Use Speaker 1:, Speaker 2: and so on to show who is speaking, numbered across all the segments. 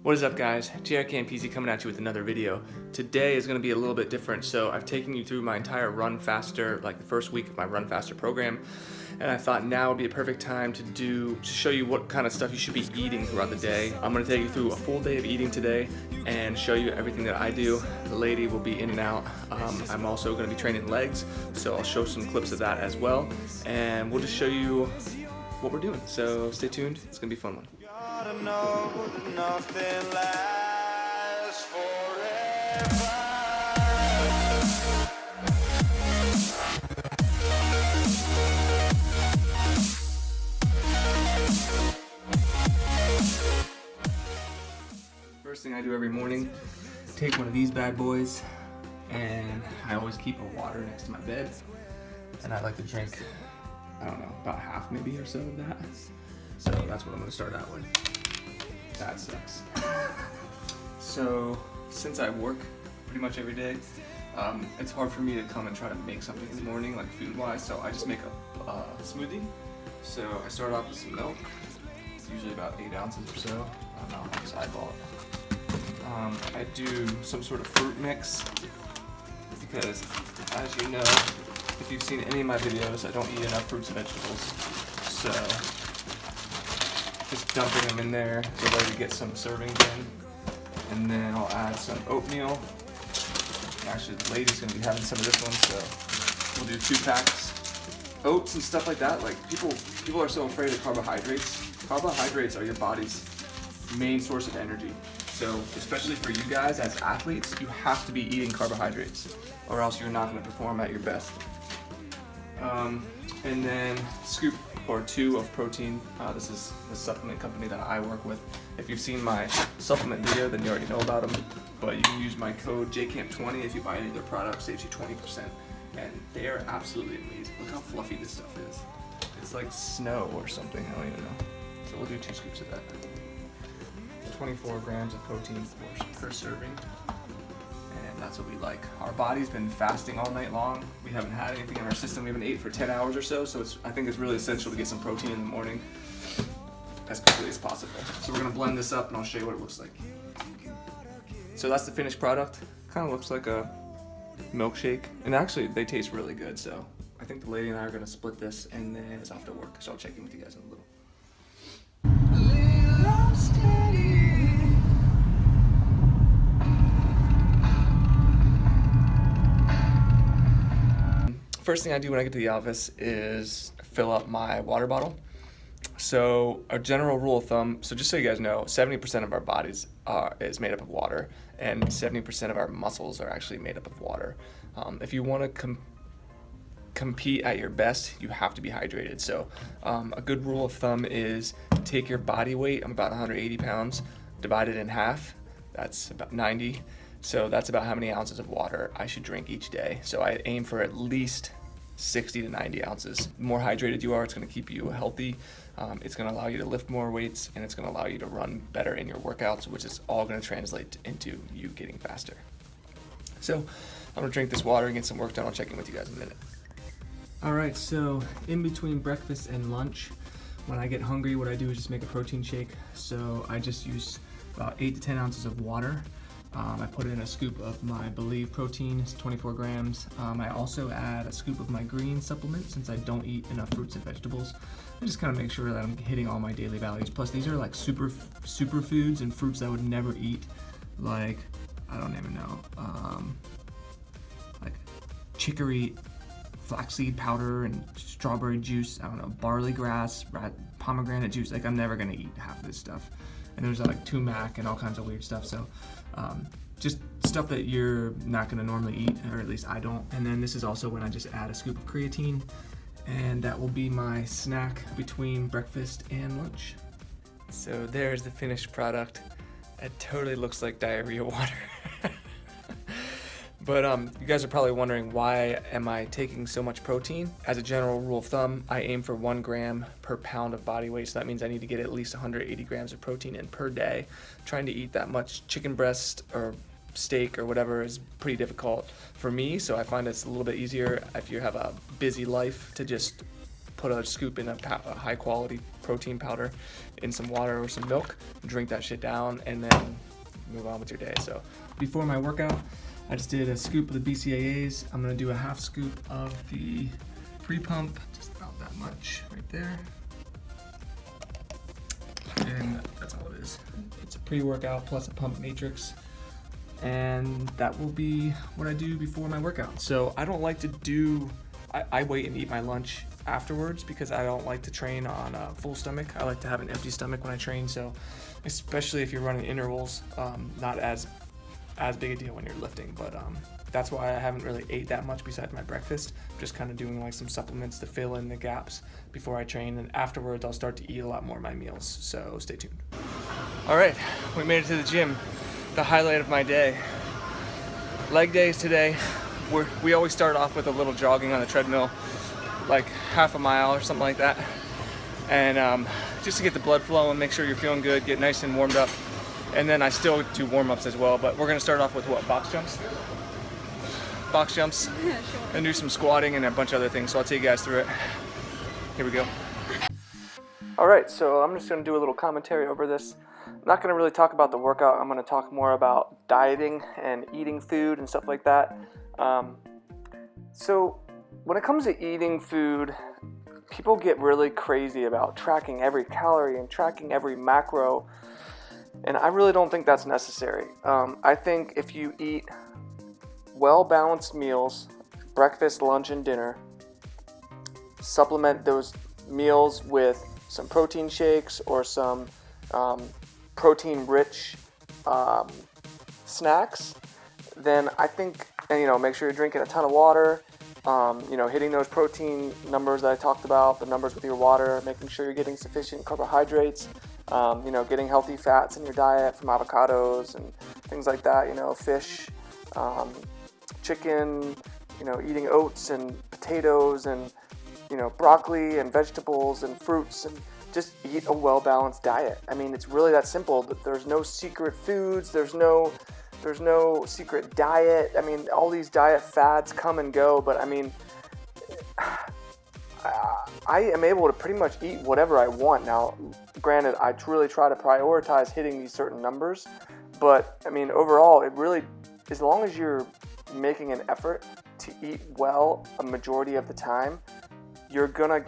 Speaker 1: What is up, guys? JaretCampisi coming at you with another video. Today is going to be a little bit different. So I've taken you through my entire Run Faster, like the first week of my Run Faster program, and I thought now would be a perfect time to show you what kind of stuff you should be eating throughout the day. I'm going to take you through a full day of eating today and show you everything that I do. The lady will be in and out. I'm also going to be training legs, so I'll show some clips of that as well, and we'll just show you what we're doing. So stay tuned. It's going to be a fun one.
Speaker 2: Gotta know that nothing lasts forever.
Speaker 1: First thing I do every morning, take one of these bad boys, and I always keep a water next to my bed, and I like to drink, I don't know, about half maybe or so of that. So that's what I'm gonna start out with. That sucks. So since I work pretty much every day, it's hard for me to come and try to make something in the morning, like food-wise, so I just make a smoothie. So I start off with some milk, usually about 8 ounces or so. I don't know, I'll just eyeball it. I do some sort of fruit mix, because as you know, if you've seen any of my videos, I don't eat enough fruits and vegetables. So just dumping them in there so that we get some servings in. And then I'll add some oatmeal. Actually, the lady's gonna be having some of this one, so we'll do 2 packs. Oats and stuff like that, like people are so afraid of carbohydrates. Carbohydrates are your body's main source of energy. So especially for you guys as athletes, you have to be eating carbohydrates or else you're not gonna perform at your best. And then scoop or 2 of protein. This is the supplement company that I work with. If you've seen my supplement video, then you already know about them. But you can use my code JCamp20 if you buy any of their products, saves you 20%. And they are absolutely amazing. Look how fluffy this stuff is. It's like snow or something, I don't even know. So we'll do 2 scoops of that. 24 grams of protein per serving. And that's what we like. Our body's been fasting all night long. We haven't had anything in our system. We haven't ate for 10 hours or so. So I think it's really essential to get some protein in the morning as quickly as possible. So we're gonna blend this up and I'll show you what it looks like. So that's the finished product. Kind of looks like a milkshake. And actually they taste really good. So I think the lady and I are gonna split this and then it's off to work. So I'll check in with you guys in a little. First thing I do when I get to the office is fill up my water bottle. So a general rule of thumb, so just so you guys know, 70% of our bodies is made up of water, and 70% of our muscles are actually made up of water. If you want to compete at your best, you have to be hydrated. So a good rule of thumb is take your body weight, I'm about 180 pounds, divide it in half, that's about 90. So that's about how many ounces of water I should drink each day. So I aim for at least 60 to 90 ounces. The more hydrated you are, it's gonna keep you healthy. It's gonna allow you to lift more weights, and it's gonna allow you to run better in your workouts, which is all gonna translate into you getting faster. So I'm gonna drink this water and get some work done. I'll check in with you guys in a minute. All right, so in between breakfast and lunch, when I get hungry, what I do is just make a protein shake. So I just use about 8 to 10 ounces of water. I put in a scoop of my Believe protein, it's 24 grams. I also add a scoop of my green supplement since I don't eat enough fruits and vegetables. I just kind of make sure that I'm hitting all my daily values. Plus these are like superfoods and fruits that I would never eat, like, I don't even know, like chicory, flaxseed powder and strawberry juice, I don't know, barley grass, pomegranate juice. Like, I'm never gonna eat half of this stuff. And there's like turmeric and all kinds of weird stuff. So just stuff that you're not gonna normally eat, or at least I don't. And then this is also when I just add a scoop of creatine, and that will be my snack between breakfast and lunch. So there's the finished product. It totally looks like diarrhea water. But you guys are probably wondering, why am I taking so much protein? As a general rule of thumb, I aim for 1 gram per pound of body weight. So that means I need to get at least 180 grams of protein in per day. Trying to eat that much chicken breast or steak or whatever is pretty difficult for me. So I find it's a little bit easier if you have a busy life to just put a scoop in a high quality protein powder in some water or some milk, drink that shit down, and then move on with your day. So before my workout, I just did a scoop of the BCAAs. I'm gonna do a half scoop of the pre-pump, just about that much right there. And that's all it is. It's a pre-workout plus a pump matrix. And that will be what I do before my workout. So I don't like to do, I wait and eat my lunch afterwards because I don't like to train on a full stomach. I like to have an empty stomach when I train. So especially if you're running intervals, not as big a deal when you're lifting, but that's why I haven't really ate that much besides my breakfast. Just kind of doing like some supplements to fill in the gaps before I train, and afterwards I'll start to eat a lot more of my meals, so stay tuned. All right, we made it to the gym. The highlight of my day. Leg days today. We always start off with a little jogging on the treadmill, like half a mile or something like that, and just to get the blood flow and make sure you're feeling good, get nice and warmed up. And then I still do warm-ups as well, but we're gonna start off with what, box jumps? Box jumps,
Speaker 3: Yeah, sure.
Speaker 1: and do some squatting and a bunch of other things, so I'll take you guys through it. Here we go. All right, so I'm just gonna do a little commentary over this. I'm not gonna really talk about the workout. I'm gonna talk more about dieting and eating food and stuff like that. So when it comes to eating food, people get really crazy about tracking every calorie and tracking every macro, and I really don't think that's necessary. I think if you eat well-balanced meals, breakfast, lunch, and dinner, supplement those meals with some protein shakes or some protein-rich snacks, then I think, and make sure you're drinking a ton of water, hitting those protein numbers that I talked about, the numbers with your water, making sure you're getting sufficient carbohydrates, getting healthy fats in your diet from avocados and things like that, fish, chicken, eating oats and potatoes and, broccoli and vegetables and fruits, and just eat a well-balanced diet. I mean, it's really that simple. There's no secret foods. There's no secret diet. I mean, all these diet fads come and go, but I mean, I am able to pretty much eat whatever I want. Now, granted, I really try to prioritize hitting these certain numbers, but I mean, overall, it really, as long as you're making an effort to eat well a majority of the time, you're gonna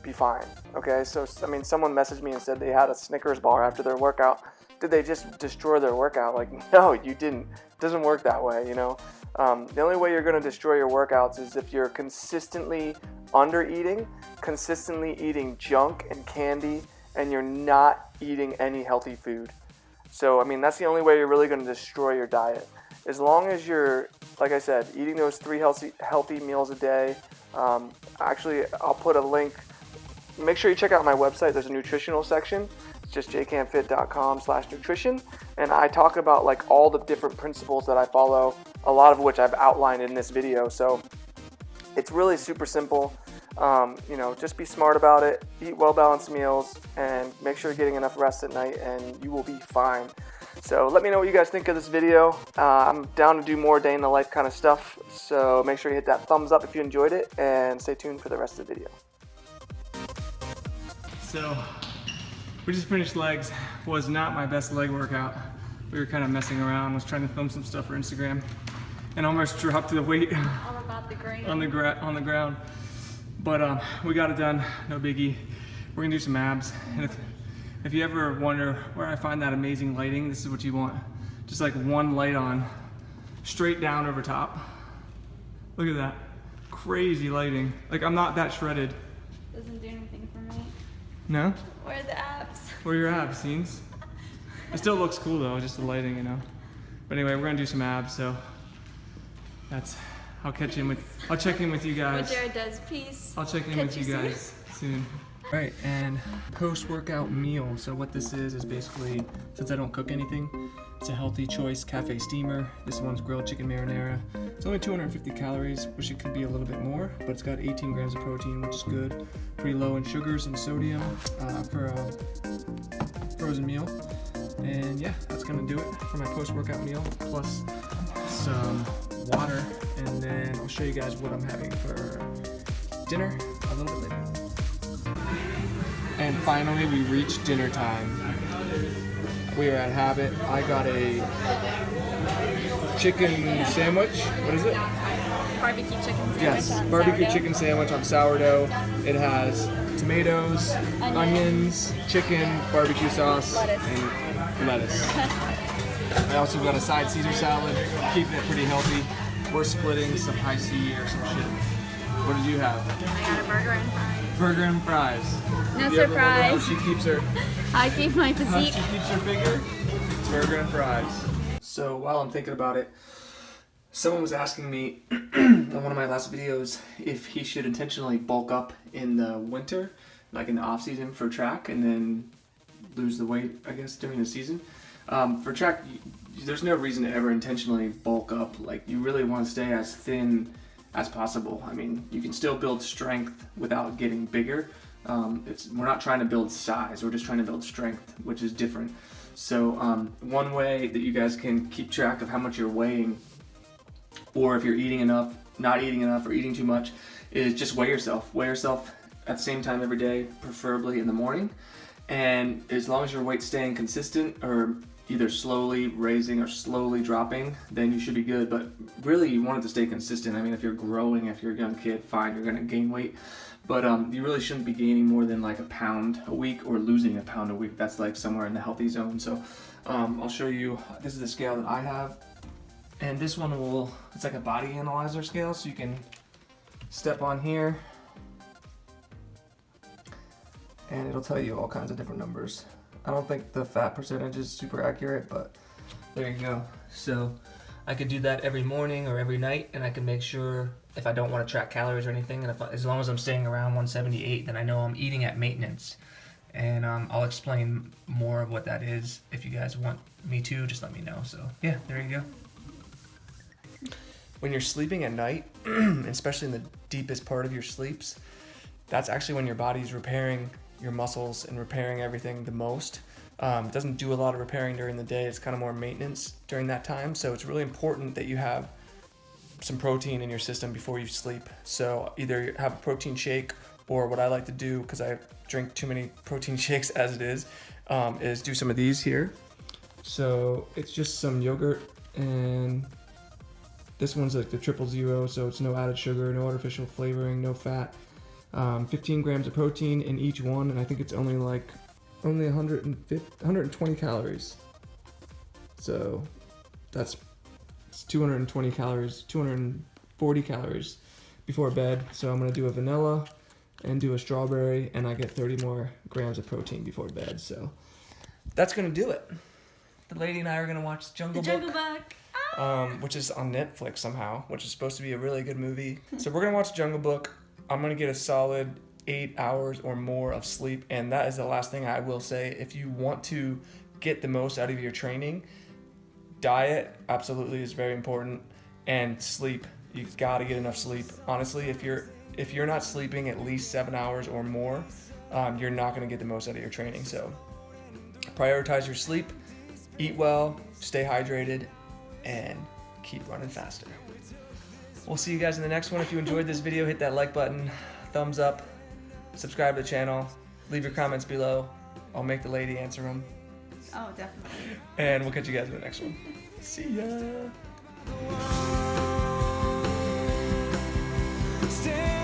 Speaker 1: be fine. Okay, so I mean, someone messaged me and said they had a Snickers bar after their workout. Did they just destroy their workout? Like, no, you didn't. It doesn't work that way, The only way you're gonna destroy your workouts is if you're consistently under-eating, consistently eating junk and candy, and you're not eating any healthy food. So, I mean, that's the only way you're really gonna destroy your diet. As long as you're, like I said, eating those 3 healthy meals a day. Actually, I'll put a link. Make sure you check out my website. There's a nutritional section. It's just jcampfit.com/nutrition. And I talk about like all the different principles that I follow, a lot of which I've outlined in this video. So it's really super simple. Just be smart about it. Eat well-balanced meals and make sure you're getting enough rest at night, and you will be fine. So let me know what you guys think of this video. I'm down to do more day in the life kind of stuff. So make sure you hit that thumbs up if you enjoyed it, and stay tuned for the rest of the video. So we just finished legs. Was not my best leg workout. We were kind of messing around. Was trying to film some stuff for Instagram, and almost dropped the weight
Speaker 3: All about the grain.
Speaker 1: on the ground. But we got it done. No biggie. We're gonna do some abs. And if you ever wonder where I find that amazing lighting, this is what you want. Just like one light on, straight down over top. Look at that. Crazy lighting. Like, I'm not that shredded.
Speaker 3: Doesn't do anything for me.
Speaker 1: No?
Speaker 3: Where are the abs?
Speaker 1: Where are your abs, scenes? It still looks cool though, just the lighting, But anyway, we're gonna do some abs, so that's, I'll check in with you guys.
Speaker 3: What Jared does, peace.
Speaker 1: I'll check in with you guys soon. All right, and post-workout meal. So what this is basically, since I don't cook anything, it's a Healthy Choice Cafe Steamer. This one's grilled chicken marinara. It's only 250 calories, wish it could be a little bit more, but it's got 18 grams of protein, which is good. Pretty low in sugars and sodium for a frozen meal. And yeah, that's gonna do it for my post-workout meal, plus some water. And then I'll show you guys what I'm having for dinner a little bit later. And finally, we reached dinner time. We are at Habit. I got a chicken sandwich. What is it?
Speaker 3: Barbecue chicken sandwich.
Speaker 1: Yes,
Speaker 3: on
Speaker 1: barbecue
Speaker 3: sourdough.
Speaker 1: chicken sandwich on sourdough. It has tomatoes, onions, chicken, barbecue sauce,
Speaker 3: Lettuce.
Speaker 1: and lettuce. I also got a side Caesar salad, keeping it pretty healthy. We're splitting some high C or some shit. What did you have?
Speaker 3: I got a burger and fries.
Speaker 1: Burger and fries.
Speaker 3: No
Speaker 1: You ever wonder how
Speaker 3: surprise.
Speaker 1: she keeps her
Speaker 3: I keep my
Speaker 1: how
Speaker 3: physique.
Speaker 1: she keeps her figure? Burger and fries. So while I'm thinking about it, someone was asking me on one of my last videos if he should intentionally bulk up in the winter, like in the off season for track, and then lose the weight, I guess, during the season. For track, there's no reason to ever intentionally bulk up. Like, you really want to stay as thin as possible. I mean, you can still build strength without getting bigger. We're not trying to build size, we're just trying to build strength, which is different. So one way that you guys can keep track of how much you're weighing, or if you're eating enough, not eating enough, or eating too much, is just weigh yourself. Weigh yourself at the same time every day, preferably in the morning. And as long as your weight's staying consistent, or either slowly raising or slowly dropping, then you should be good. But really, you want it to stay consistent. I mean, if you're growing, if you're a young kid, fine, you're gonna gain weight. But you really shouldn't be gaining more than like a pound a week, or losing a pound a week. That's like somewhere in the healthy zone. So I'll show you, this is the scale that I have. And this one it's like a body analyzer scale, so you can step on here and it'll tell you all kinds of different numbers. I don't think the fat percentage is super accurate, but there you go. So I could do that every morning or every night, and I can make sure if I don't want to track calories or anything, and as long as I'm staying around 178, then I know I'm eating at maintenance. And I'll explain more of what that is. If you guys want me to, just let me know. So yeah, there you go. When you're sleeping at night, especially in the deepest part of your sleeps, that's actually when your body's repairing your muscles and repairing everything the most. It doesn't do a lot of repairing during the day. It's kind of more maintenance during that time. So it's really important that you have some protein in your system before you sleep. So either have a protein shake, or what I like to do, because I drink too many protein shakes as it is do some of these here. So it's just some yogurt, and this one's like the 000, so it's no added sugar, no artificial flavoring, no fat. 15 grams of protein in each one, and I think it's only 120 calories. So it's 220 calories, 240 calories before bed. So I'm gonna do a vanilla and do a strawberry, and I get 30 more grams of protein before bed. So that's gonna do it. The lady and I are gonna watch Jungle Book. Which is on Netflix somehow, which is supposed to be a really good movie. So we're gonna watch Jungle Book. I'm gonna get a solid 8 hours or more of sleep, and that is the last thing I will say. If you want to get the most out of your training, diet absolutely is very important, and sleep. You gotta get enough sleep. Honestly, if you're not sleeping at least 7 hours or more, you're not gonna get the most out of your training. So prioritize your sleep, eat well, stay hydrated, and keep running faster. We'll see you guys in the next one. If you enjoyed this video, hit that like button, thumbs up, subscribe to the channel, leave your comments below. I'll make the lady answer them.
Speaker 3: Oh, definitely.
Speaker 1: And we'll catch you guys in the next one. See ya.
Speaker 2: Stay